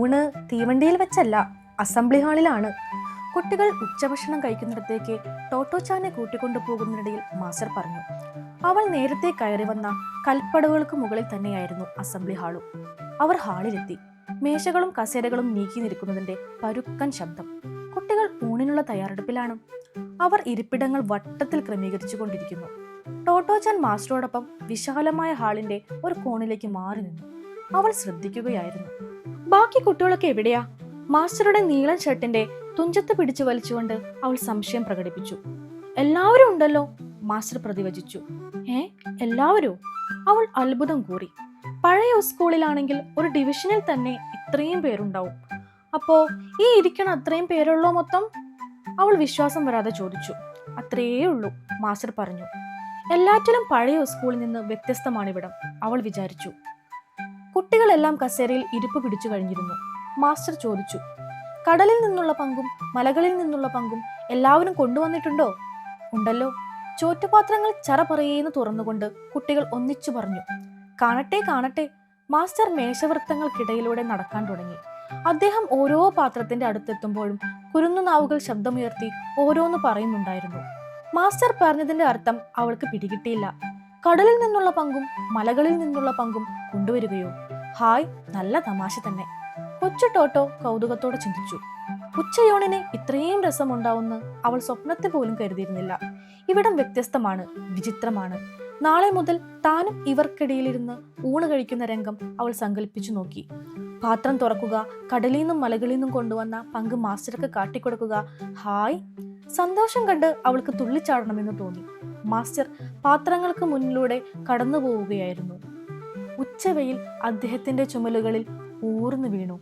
ഊണ് തീവണ്ടിയിൽ വെച്ചല്ല, അസംബ്ലി ഹാളിലാണ്. കുട്ടികൾ ഉച്ചഭക്ഷണം കഴിക്കുന്നിടത്തേക്ക് ടോട്ടോച്ചാനെ കൂട്ടിക്കൊണ്ടു പോകുന്നതിനിടയിൽ മാസ്റ്റർ പറഞ്ഞു. അവൾ നേരത്തെ കയറി വന്ന കൽപ്പടവുകൾക്ക് മുകളിൽ തന്നെയായിരുന്നു അസംബ്ലി ഹാളും. അവർ ഹാളിലെത്തി. മേശകളും കസേരകളും നീക്കി നിൽക്കുന്നതിന്റെ പരുക്കൻ ശബ്ദം. കുട്ടികൾ ഊണിനുള്ള തയ്യാറെടുപ്പിലാണ്. അവർ ഇരിപ്പിടങ്ങൾ വട്ടത്തിൽ ക്രമീകരിച്ചു കൊണ്ടിരിക്കുന്നു. ടോട്ടോച്ചാൻ മാസ്റ്ററോടൊപ്പം വിശാലമായ ഹാളിന്റെ ഒരു കോണിലേക്ക് മാറി നിന്നു. അവൾ ശ്രദ്ധിക്കുകയായിരുന്നു. ബാക്കി കുട്ടികളൊക്കെ എവിടെയാ? മാസ്റ്ററുടെ നീളൻ ഷർട്ടിന്റെ തുഞ്ചത്ത് പിടിച്ചു വലിച്ചുകൊണ്ട് അവൾ സംശയം പ്രകടിപ്പിച്ചു. എല്ലാവരും ഉണ്ടല്ലോ, മാസ്റ്റർ പ്രതിവചിച്ചു. എല്ലാവരോ? അവൾ അത്ഭുതം കൂറി. പഴയ സ്കൂളിലാണെങ്കിൽ ഒരു ഡിവിഷനിൽ തന്നെ ഇത്രയും പേരുണ്ടാവും. അപ്പോ ഈ ഇരിക്കണ അത്രയും പേരുള്ളോ മൊത്തം? അവൾ വിശ്വാസം വരാതെ ചോദിച്ചു. അത്രയേ ഉള്ളൂ, മാസ്റ്റർ പറഞ്ഞു. എല്ലാറ്റിലും പഴയ സ്കൂളിൽ നിന്ന് വ്യത്യസ്തമാണിവിടം, അവൾ വിചാരിച്ചു. കുട്ടികളെല്ലാം കസേരയിൽ ഇരിപ്പ് പിടിച്ചു കഴിഞ്ഞിരുന്നു. മാസ്റ്റർ ചോദിച്ചു. കടലിൽ നിന്നുള്ള പങ്കും മലകളിൽ നിന്നുള്ള പങ്കും എല്ലാവരും കൊണ്ടുവന്നിട്ടുണ്ടോ? ഉണ്ടല്ലോ. ചോറ്റുപാത്രങ്ങൾ ചറ പറയേന്ന് തുറന്നുകൊണ്ട് കുട്ടികൾ ഒന്നിച്ചു പറഞ്ഞു. കാണട്ടെ കാണട്ടെ. മാസ്റ്റർ മേശവൃത്തങ്ങൾക്കിടയിലൂടെ നടക്കാൻ തുടങ്ങി. അദ്ദേഹം ഓരോ പാത്രത്തിന്റെ അടുത്തെത്തുമ്പോഴും കുരുന്നുനാവുകൾ ശബ്ദമുയർത്തി ഓരോന്ന് പറയുന്നുണ്ടായിരുന്നു. മാസ്റ്റർ പറഞ്ഞതിന്റെ അർത്ഥം അവൾക്ക് പിടികിട്ടിയില്ല. കടലിൽ നിന്നുള്ള പങ്കും മലകളിൽ നിന്നുള്ള പങ്കും കൊണ്ടുവരികയോ? ഹായ്, നല്ല തമാശ തന്നെ. കൊച്ചു ടോട്ടോ കൗതുകത്തോടെ ചിന്തിച്ചു. ഉച്ചയൂണിന് ഇത്രയും രസമുണ്ടാവുമെന്ന് അവൾ സ്വപ്നത്തിൽ പോലും കരുതിയിരുന്നില്ല. ഇവിടം വ്യത്യസ്തമാണ്, വിചിത്രമാണ്. നാളെ മുതൽ താനും ഇവർക്കിടയിലിരുന്ന് ഊണ് കഴിക്കുന്ന രംഗം അവൾ സങ്കല്പിച്ചു നോക്കി. പാത്രം തുറക്കുക, കടലിൽ നിന്നും മലകളിൽ നിന്നും കൊണ്ടുവന്ന പങ്ക് മാസ്റ്റർക്ക് കാട്ടിക്കൊടുക്കുക. ഹായ്! സന്തോഷം കണ്ട് അവൾക്ക് തുള്ളിച്ചാടണമെന്ന് തോന്നി. മാസ്റ്റർ പാത്രങ്ങൾക്ക് മുന്നിലൂടെ കടന്നു പോവുകയായിരുന്നു. ഉച്ചവെയിൽ അദ്ദേഹത്തിന്റെ ചുമലുകളിൽ ഊർന്നു വീണു.